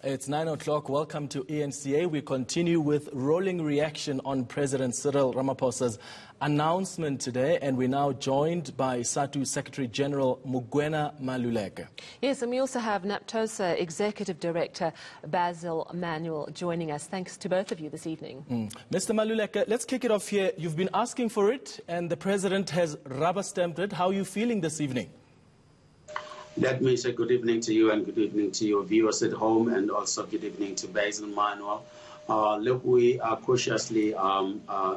It's 9 o'clock. Welcome to ENCA. We continue with rolling reaction on President Cyril Ramaphosa's announcement today, and we're now joined by Sadtu Secretary General Mugwena Maluleke. Yes, and we also have Naptosa Executive Director Basil Manuel joining us. Thanks to both of you this evening. Mr. Maluleke, let's kick it off here. You've been asking for it, and the President has rubber-stamped it. How are you feeling this evening? Let me say good evening to you and good evening to your viewers at home, and also good evening to Basil Manuel. Look, we are cautiously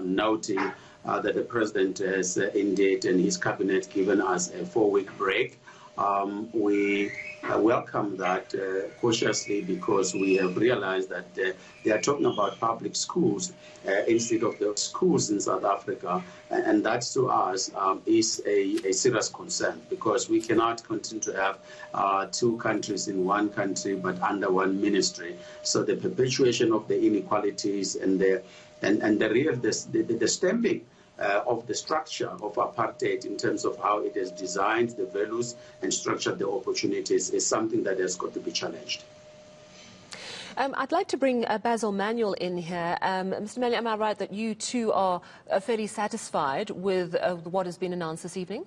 noting that the President has indeed and his cabinet given us a 4-week break. We welcome that cautiously because we have realized that they are talking about public schools instead of the schools in South Africa, and that to us is a serious concern, because we cannot continue to have two countries in one country but under one ministry. So the perpetuation of the inequalities and the stamping of the structure of apartheid in terms of how it has designed the values and structured the opportunities is something that has got to be challenged. I'd like to bring Basil Manuel in here. Mr. Manuel, am I right that you too are fairly satisfied with what has been announced this evening?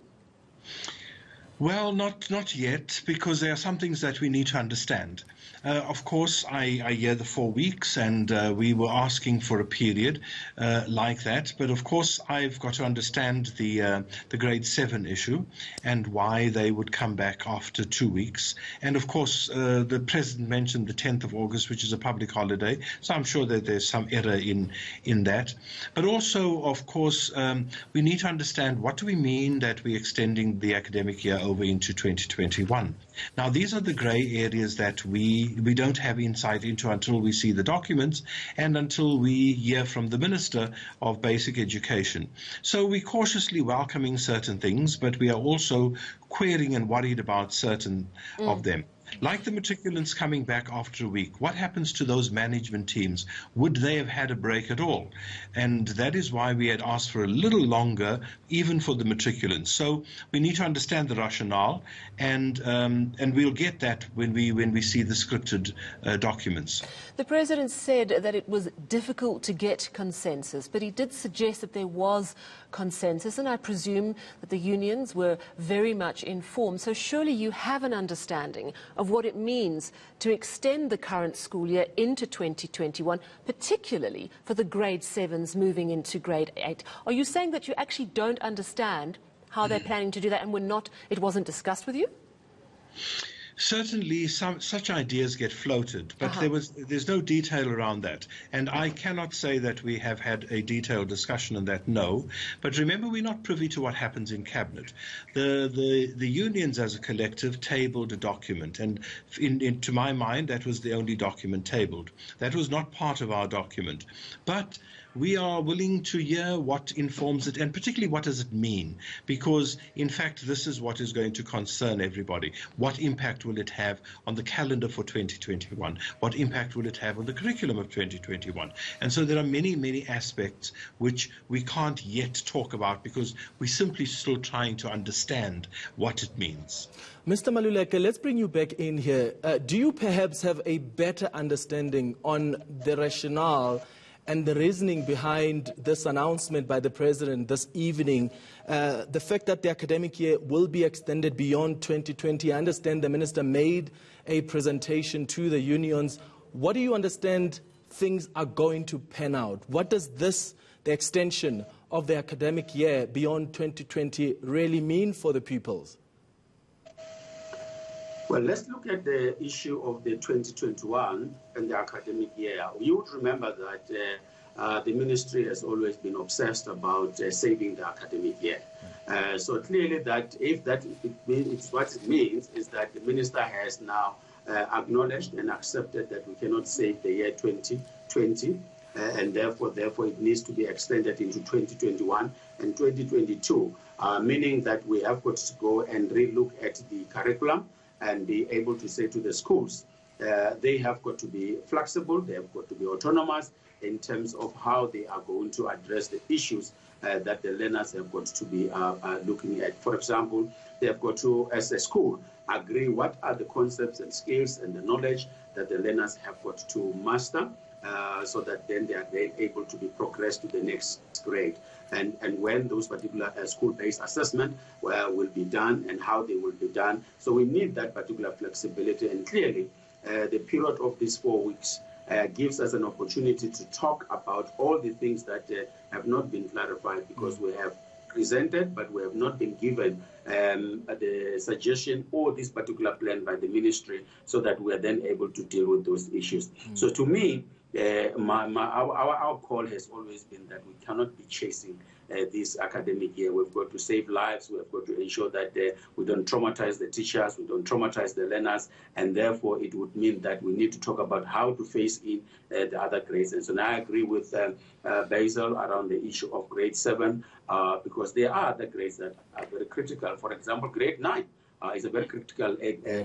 Well, not yet, because there are some things that we need to understand. Of course, I hear the 4 weeks, and we were asking for a period like that. But of course, I've got to understand the grade 7 issue and why they would come back after 2 weeks. And of course, the President mentioned the 10th of August, which is a public holiday. So I'm sure that there's some error in that. But also, of course, we need to understand, what do we mean that we're extending the academic year over into 2021. Now, these are the grey areas that we don't have insight into until we see the documents and until we hear from the Minister of Basic Education. So we're cautiously welcoming certain things, but we are also querying and worried about certain of them. Like the matriculants coming back after a week, what happens to those management teams? Would they have had a break at all? And that is why we had asked for a little longer, even for the matriculants. So we need to understand the rationale, and we'll get that when we see the scripted documents. The President said that it was difficult to get consensus, but he did suggest that there was consensus, and I presume that the unions were very much informed. So surely you have an understanding of what it means to extend the current school year into 2021, particularly for the grade 7s moving into grade 8. Are you saying that you actually don't understand how they're planning to do that, and it wasn't discussed with you? Certainly, such ideas get floated, but there's no detail around that. And I cannot say that we have had a detailed discussion on that, no. But remember, we're not privy to what happens in Cabinet. The unions as a collective tabled a document, and to my mind, that was the only document tabled. That was not part of our document. But we are willing to hear what informs it, and particularly what does it mean, because in fact this is what is going to concern everybody. What impact will it have on the calendar for 2021? What impact will it have on the curriculum of 2021? And so there are many aspects which we can't yet talk about, because we're simply still trying to understand what it means. Mr. Maluleke, let's bring you back in here. Do you perhaps have a better understanding on the rationale and the reasoning behind this announcement by the President this evening, the fact that the academic year will be extended beyond 2020? I understand the Minister made a presentation to the unions. What do you understand things are going to pan out? What does the extension of the academic year beyond 2020 really mean for the pupils? Well, let's look at the issue of the 2021 and the academic year. You would remember that the ministry has always been obsessed about saving the academic year. So clearly that it's what it means is that the minister has now acknowledged and accepted that we cannot save the year 2020, and therefore it needs to be extended into 2021 and 2022, meaning that we have got to go and relook at the curriculum and be able to say to the schools they have got to be flexible, they have got to be autonomous in terms of how they are going to address the issues that the learners have got to be looking at. For example, they have got to, as a school, agree what are the concepts and skills and the knowledge that the learners have got to master, so that then they are then able to be progressed to the next grade. And when those particular school-based assessment will be done and how they will be done. So we need that particular flexibility, and clearly the period of these 4 weeks gives us an opportunity to talk about all the things that have not been clarified, because we have presented, but we have not been given the suggestion or this particular plan by the ministry, so that we are then able to deal with those issues. So to me, our call has always been that we cannot be chasing this academic year. We've got to save lives. We've got to ensure that we don't traumatize the teachers, we don't traumatize the learners, and therefore it would mean that we need to talk about how to phase in the other grades. And so now I agree with Basil around the issue of grade 7, because there are other grades that are very critical. For example, grade 9. Is a very critical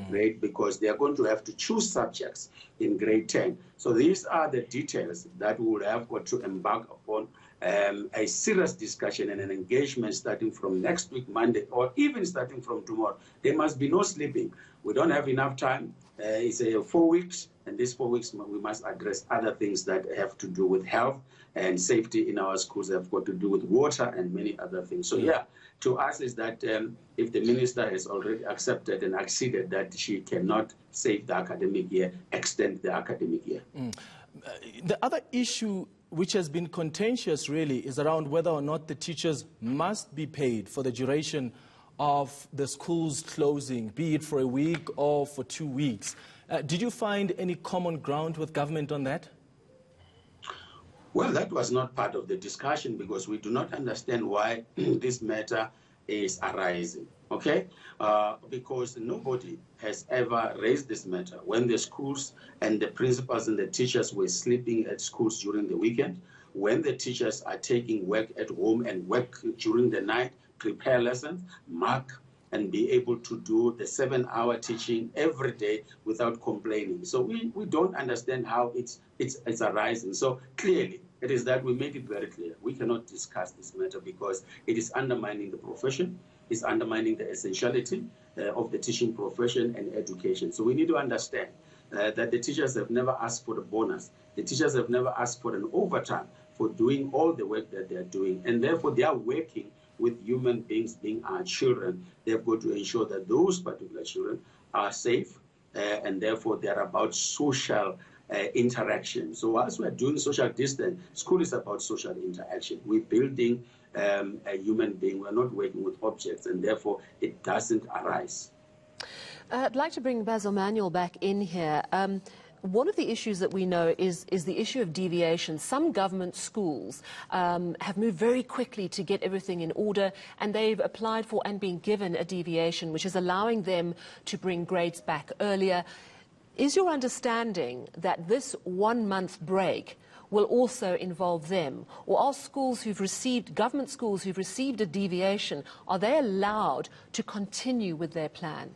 grade, because they are going to have to choose subjects in grade 10. So these are the details that we would have got to embark upon a serious discussion and an engagement starting from next week, Monday, or even starting from tomorrow. There must be no sleeping. We don't have enough time. It's 4 weeks, and these 4 weeks we must address other things that have to do with health and safety in our schools, have got to do with water and many other things. So yeah, to us is that if the minister has already accepted and acceded that she cannot save the academic year, extend the academic year. The other issue which has been contentious really is around whether or not the teachers must be paid for the duration of the school's closing, be it for a week or for 2 weeks. Did you find any common ground with government on that? Well, that was not part of the discussion, because we do not understand why this matter is arising, okay? Because nobody has ever raised this matter when the schools and the principals and the teachers were sleeping at schools during the weekend, when the teachers are taking work at home and work during the night, prepare lessons, mark, and be able to do the 7-hour teaching every day without complaining. So we don't understand how it's arising. So clearly, it is that we make it very clear. We cannot discuss this matter, because it is undermining the profession, it's undermining the essentiality of the teaching profession and education. So we need to understand that the teachers have never asked for the bonus. The teachers have never asked for an overtime for doing all the work that they are doing. And therefore, they are working with human beings, being our children. They've got to ensure that those particular children are safe, and therefore they're about social interaction. So as we're doing social distance, school is about social interaction. We're building a human being. We're not working with objects, and therefore it doesn't arise. I'd like to bring Basil Manuel back in here. One of the issues that we know is the issue of deviations. Some government schools have moved very quickly to get everything in order, and they've applied for and been given a deviation, which is allowing them to bring grades back earlier. Is your understanding that this 1-month break will also involve them? Or are schools who've received, government schools who've received a deviation, are they allowed to continue with their plan?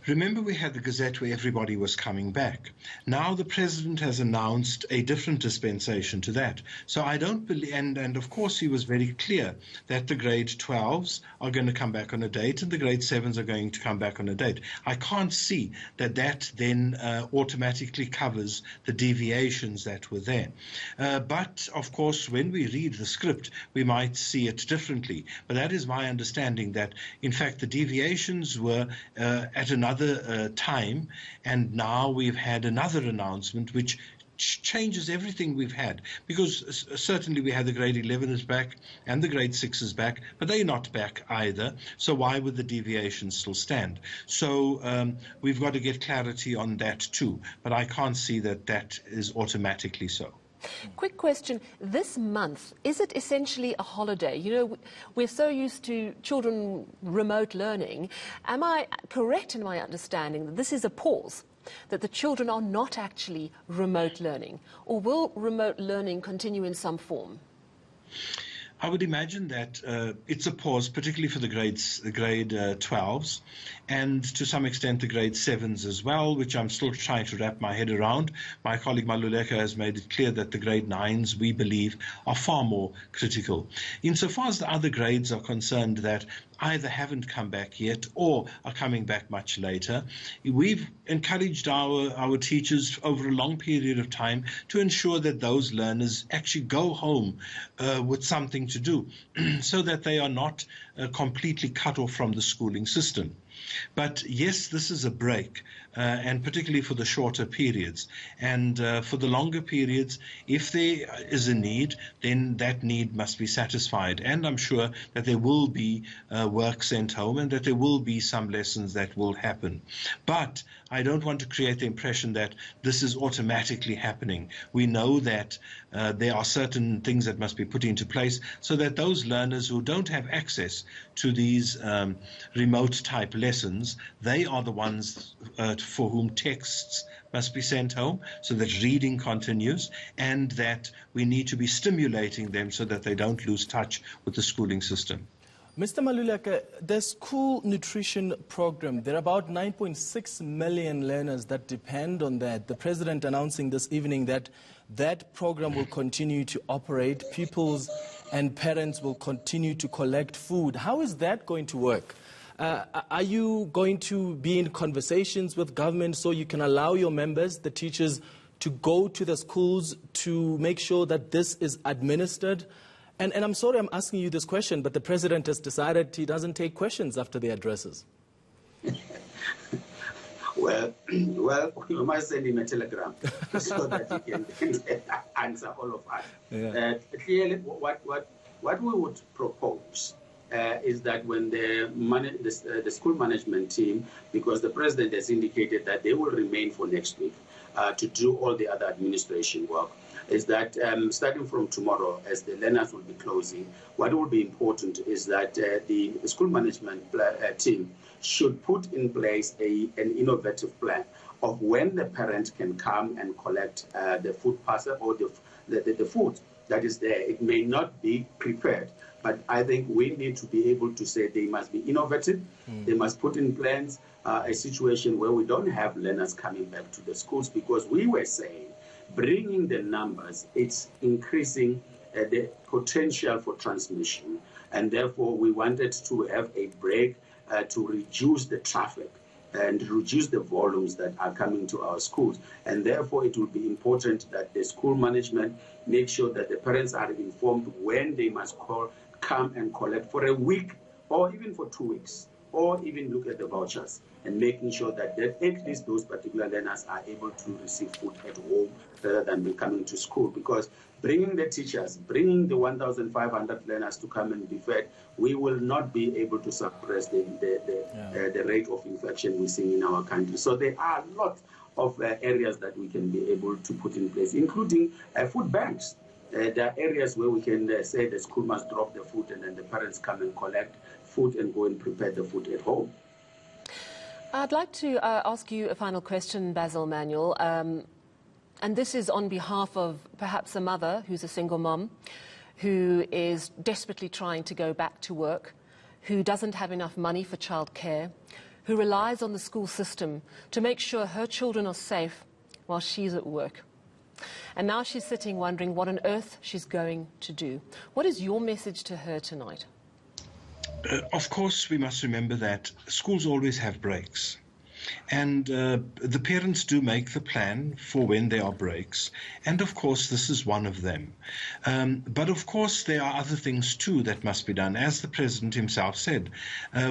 Remember, we had the Gazette where everybody was coming back. Now the President has announced a different dispensation to that. So I don't believe, and of course he was very clear that the grade 12s are going to come back on a date and the grade 7s are going to come back on a date. I can't see that that then automatically covers the deviations that were there. But of course, when we read the script, we might see it differently. But that is my understanding, that in fact the deviations were at another time, and now we've had another announcement which changes everything we've had, because certainly we had the grade 11s back and the grade 6s back, but they're not back either, so why would the deviations still stand? So we've got to get clarity on that too, but I can't see that that is automatically so. Quick question. This month, is it essentially a holiday? You know, we're so used to children remote learning. Am I correct in my understanding that this is a pause, that the children are not actually remote learning? Or will remote learning continue in some form? I would imagine that it's a pause, particularly for the grade 12s, and to some extent the grade 7s as well, which I'm still trying to wrap my head around. My colleague Maluleke has made it clear that the grade 9s, we believe, are far more critical. Insofar as the other grades are concerned that either haven't come back yet or are coming back much later, we've encouraged our teachers over a long period of time to ensure that those learners actually go home with something to do so that they are not completely cut off from the schooling system. But yes, this is a break, and particularly for the shorter periods. And for the longer periods, if there is a need, then that need must be satisfied. And I'm sure that there will be work sent home and that there will be some lessons that will happen. But I don't want to create the impression that this is automatically happening. We know that there are certain things that must be put into place so that those learners who don't have access to these remote type lessons, they are the ones for whom texts must be sent home so that reading continues, and that we need to be stimulating them so that they don't lose touch with the schooling system. Mr. Maluleke, the school nutrition program, there are about 9.6 million learners that depend on that. The president announcing this evening that that program will continue to operate. Pupils and parents will continue to collect food. How is that going to work? Are you going to be in conversations with government so you can allow your members, the teachers, to go to the schools to make sure that this is administered? And I'm sorry I'm asking you this question, but the president has decided he doesn't take questions after the addresses. Well, you must send him a telegram so that he can answer all of us. Yeah. Clearly, what we would propose is that when the school management team, because the president has indicated that they will remain for next week to do all the other administration work, is that starting from tomorrow, as the learners will be closing, what will be important is that the school management team should put in place an innovative plan of when the parent can come and collect the food parcel or the food that is there. It may not be prepared, but I think we need to be able to say they must be innovative. They must put in plans a situation where we don't have learners coming back to the schools, because we were saying bringing the numbers, it's increasing the potential for transmission, and therefore we wanted to have a break to reduce the traffic and reduce the volumes that are coming to our schools. And therefore it will be important that the school management make sure that the parents are informed when they must come and collect for a week or even for 2 weeks, or even look at the vouchers and making sure that at least those particular learners are able to receive food at home rather than be coming to school. Because bringing the teachers, bringing the 1,500 learners to come and be fed, we will not be able to suppress the rate of infection we're seeing in our country. So there are a lot of areas that we can be able to put in place, including food banks. There are areas where we can say the school must drop the food and then the parents come and collect food and go and prepare the food at home. I'd like to ask you a final question, Basil Manuel, and this is on behalf of perhaps a mother who's a single mom, who is desperately trying to go back to work, who doesn't have enough money for childcare, who relies on the school system to make sure her children are safe while she's at work. And now she's sitting wondering what on earth she's going to do. What is your message to her tonight? Of course, we must remember that schools always have breaks. And the parents do make the plan for when there are breaks. And of course, this is one of them. But of course, there are other things too that must be done. As the president himself said,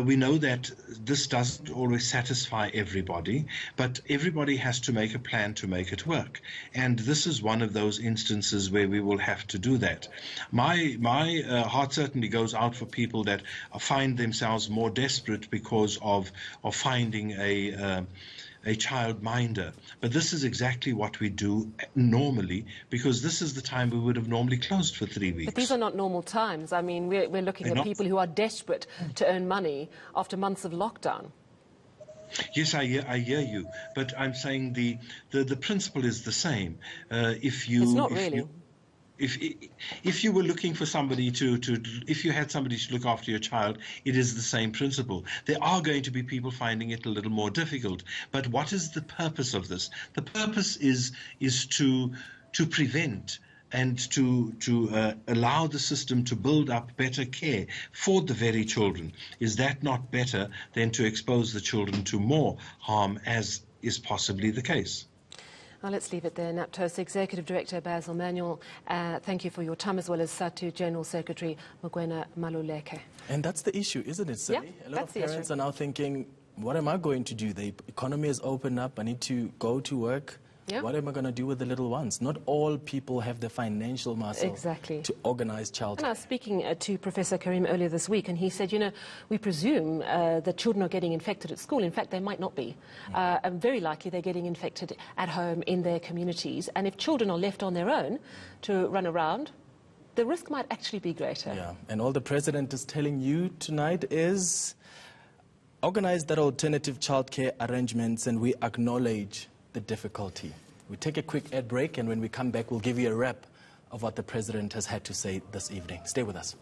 we know that this doesn't always satisfy everybody, but everybody has to make a plan to make it work. And this is one of those instances where we will have to do that. My heart certainly goes out for people that find themselves more desperate because of finding a childminder. But this is exactly what we do normally, because this is the time we would have normally closed for 3 weeks. But these are not normal times. I mean, we're looking at people who are desperate to earn money after months of lockdown. Yes, I hear you, but I'm saying the principle is the same. It's not really. if you were looking for somebody if you had somebody to look after your child, it is the same principle. There are going to be people finding it a little more difficult. But what is the purpose of this? The purpose is to prevent and to allow the system to build up better care for the very children. Is that not better than to expose the children to more harm, as is possibly the case? Well, let's leave it there. Naptosa Executive Director Basil Manuel, thank you for your time, as well as Sadtu General Secretary Mugwena Maluleke. And that's the issue, isn't it, Sally? Yeah, a lot of parents are now thinking, what am I going to do? The economy has opened up. I need to go to work. Yeah. What am I going to do with the little ones? Not all people have the financial muscle to organize childcare. And I was speaking to Professor Karim earlier this week, and he said, you know, we presume that children are getting infected at school. In fact, they might not be. And very likely they're getting infected at home in their communities. And if children are left on their own to run around, the risk might actually be greater. Yeah, and all the president is telling you tonight is organize that alternative childcare arrangements, and we acknowledge the difficulty. We take a quick ad break, and when we come back, we'll give you a wrap of what the president has had to say this evening. Stay with us.